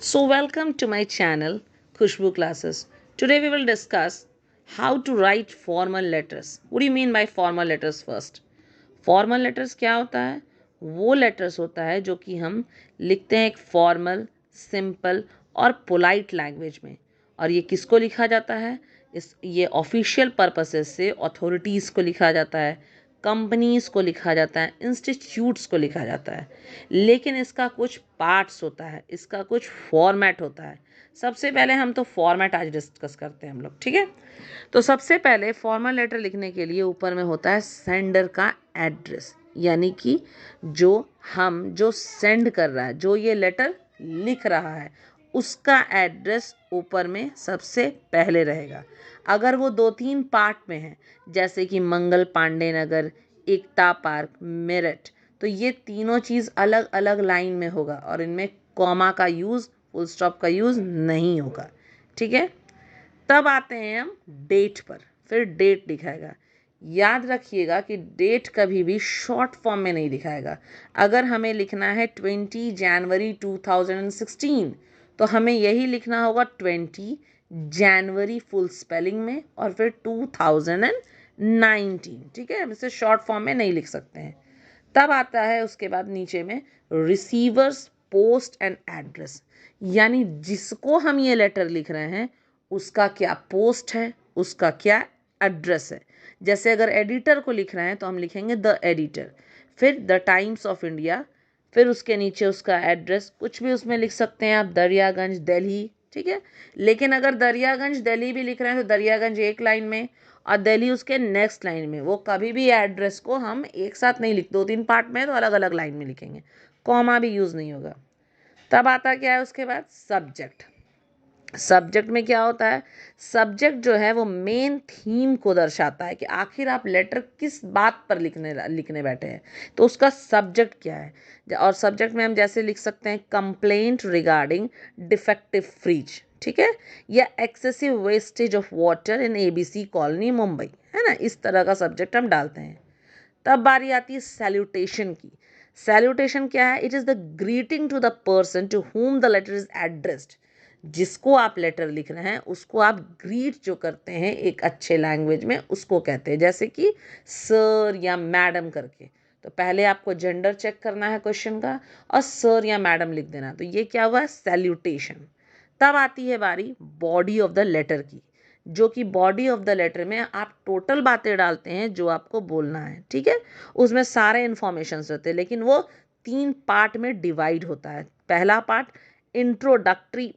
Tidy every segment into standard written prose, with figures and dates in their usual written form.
So, welcome to my channel, Khushbu Classes. Today, we will discuss how to write formal letters. What do you mean by formal letters first? Formal letters क्या होता है? वो letters होता है जो कि हम लिखते हैं एक फॉर्मल, सिंपल और पोलाइट लैंग्वेज में। और ये किसको लिखा जाता है? ये ऑफिशियल पर्पसेस से अथॉरिटीज़ को लिखा जाता है, कंपनीज़ को लिखा जाता है, इंस्टीट्यूट्स को लिखा जाता है। लेकिन इसका कुछ पार्ट्स होता है, इसका कुछ फॉर्मेट होता है। सबसे पहले हम तो फॉर्मेट आज डिस्कस करते हैं हम लोग, ठीक है? तो सबसे पहले फॉर्मल लेटर लिखने के लिए ऊपर में होता है सेंडर का एड्रेस, यानी कि जो सेंड कर रहा है, जो ये लेटर लिख रहा है, उसका एड्रेस ऊपर में सबसे पहले रहेगा। अगर वो 2-3 पार्ट में है, जैसे कि मंगल पांडे नगर, एकता पार्क, मेरठ, तो ये तीनों चीज़ अलग अलग लाइन में होगा और इनमें कॉमा का यूज़, फुल स्टॉप का यूज़ नहीं होगा, ठीक है? तब आते हैं हम डेट पर। फिर डेट दिखाएगा। याद रखिएगा कि डेट कभी भी शॉर्ट फॉर्म में नहीं दिखाएगा। अगर हमें लिखना है 20 जनवरी 2016, तो हमें यही लिखना होगा 20 जनवरी फुल स्पेलिंग में और फिर 2019, ठीक है? हम इसे शॉर्ट फॉर्म में नहीं लिख सकते हैं। तब आता है उसके बाद नीचे में रिसीवर्स पोस्ट एंड एड्रेस, यानी जिसको हम ये लेटर लिख रहे हैं उसका क्या पोस्ट है, उसका क्या एड्रेस है। जैसे अगर एडिटर को लिख रहे हैं तो हम लिखेंगे द एडिटर, फिर द टाइम्स ऑफ इंडिया, फिर उसके नीचे उसका एड्रेस, कुछ भी उसमें लिख सकते हैं आप, दरियागंज दिल्ली, ठीक है? लेकिन अगर दरियागंज दिल्ली भी लिख रहे हैं तो दरियागंज एक लाइन में और दिल्ली उसके नेक्स्ट लाइन में। वो कभी भी एड्रेस को हम एक साथ नहीं लिख, 2-3 पार्ट में तो अलग अलग लाइन में लिखेंगे, कॉमा भी यूज़ नहीं होगा। तब आता क्या है उसके बाद सब्जेक्ट। सब्जेक्ट में क्या होता है? सब्जेक्ट जो है वो मेन थीम को दर्शाता है कि आखिर आप लेटर किस बात पर लिखने बैठे हैं, तो उसका सब्जेक्ट क्या है। और सब्जेक्ट में हम जैसे लिख सकते हैं कंप्लेंट रिगार्डिंग डिफेक्टिव फ्रिज, ठीक है, या excessive wastage of water in ABC colony Mumbai, है ना? इस तरह का सब्जेक्ट हम डालते हैं। तब बारी आती है सैल्यूटेशन की। सैल्यूटेशन क्या है? It is the greeting to the person to whom the letter is addressed. जिसको आप लेटर लिख रहे हैं उसको आप ग्रीट जो करते हैं एक अच्छे लैंग्वेज में, उसको कहते हैं, जैसे कि सर या मैडम करके। तो पहले आपको जेंडर चेक करना है क्वेश्चन का और सर या मैडम लिख देना। तो ये क्या हुआ? सैल्यूटेशन। तब आती है बारी बॉडी ऑफ द लेटर की, जो कि बॉडी ऑफ द लेटर में आप टोटल बातें डालते हैं जो आपको बोलना है, ठीक है? उसमें सारे इन्फॉर्मेशन होते हैं, लेकिन वो 3 पार्ट में डिवाइड होता है। पहला पार्ट इंट्रोडक्टरी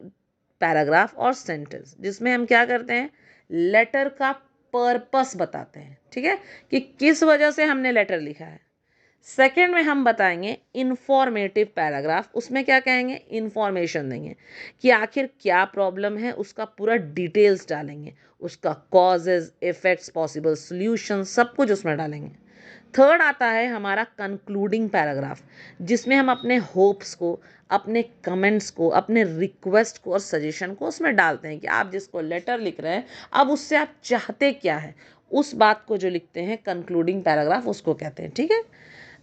पैराग्राफ और सेंटेंस, जिसमें हम क्या करते हैं, लेटर का पर्पस बताते हैं, ठीक है, कि किस वजह से हमने लेटर लिखा है। सेकंड में हम बताएंगे इंफॉर्मेटिव पैराग्राफ, उसमें क्या कहेंगे, इंफॉर्मेशन देंगे कि आखिर क्या प्रॉब्लम है, उसका पूरा डिटेल्स डालेंगे, उसका कॉजेज, इफेक्ट्स, पॉसिबल सॉल्यूशन, सब कुछ उसमें डालेंगे। थर्ड आता है हमारा कंक्लूडिंग पैराग्राफ, जिसमें हम अपने होप्स को, अपने कमेंट्स को, अपने रिक्वेस्ट को और सजेशन को उसमें डालते हैं कि आप जिसको लेटर लिख रहे हैं अब उससे आप चाहते क्या है, उस बात को जो लिखते हैं कंक्लूडिंग पैराग्राफ उसको कहते हैं, ठीक है?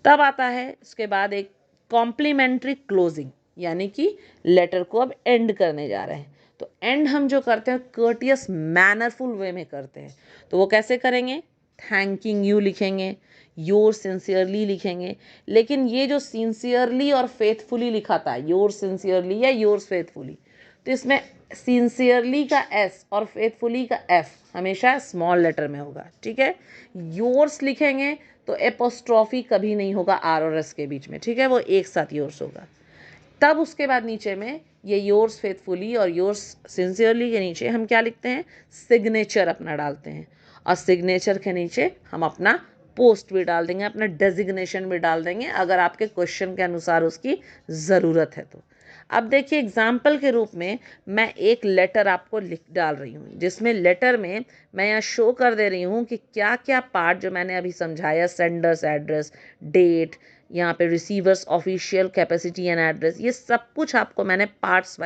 तब आता है उसके बाद एक कॉम्प्लीमेंट्री क्लोजिंग, यानी कि लेटर को अब एंड करने जा रहे हैं, तो एंड हम जो करते हैं कर्टियस मैनरफुल वे में करते हैं। तो वो कैसे करेंगे? थैंकिंग यू लिखेंगे, योर सिंसियरली लिखेंगे। लेकिन ये जो सिंसियरली और फेथफुली लिखा था, योर सिंसियरली या योर्स फेथफुली, तो इसमें सिंसियरली का एस और फेथफुली का एफ हमेशा स्मॉल लेटर में होगा, ठीक है? योर्स लिखेंगे तो एपोस्ट्रॉफी कभी नहीं होगा आर और एस के बीच में, ठीक है? वो एक साथ योर्स होगा। तब उसके बाद नीचे में ये योर्स फेथफुली और योर्स सिंसियरली के नीचे हम क्या लिखते हैं? सिग्नेचर अपना डालते हैं। और सिग्नेचर के नीचे हम अपना पोस्ट भी डाल देंगे, अपना डेजिग्नेशन भी डाल देंगे, अगर आपके क्वेश्चन के अनुसार उसकी ज़रूरत है तो। अब देखिए एग्जाम्पल के रूप में मैं एक लेटर आपको लिख डाल रही हूँ, जिसमें लेटर में मैं यहाँ शो कर दे रही हूँ कि क्या क्या पार्ट जो मैंने अभी समझाया, सेंडर्स एड्रेस, डेट, यहाँ पे receiver's official capacity and address, ये सब कुछ आपको मैंने पार्ट्स वाइज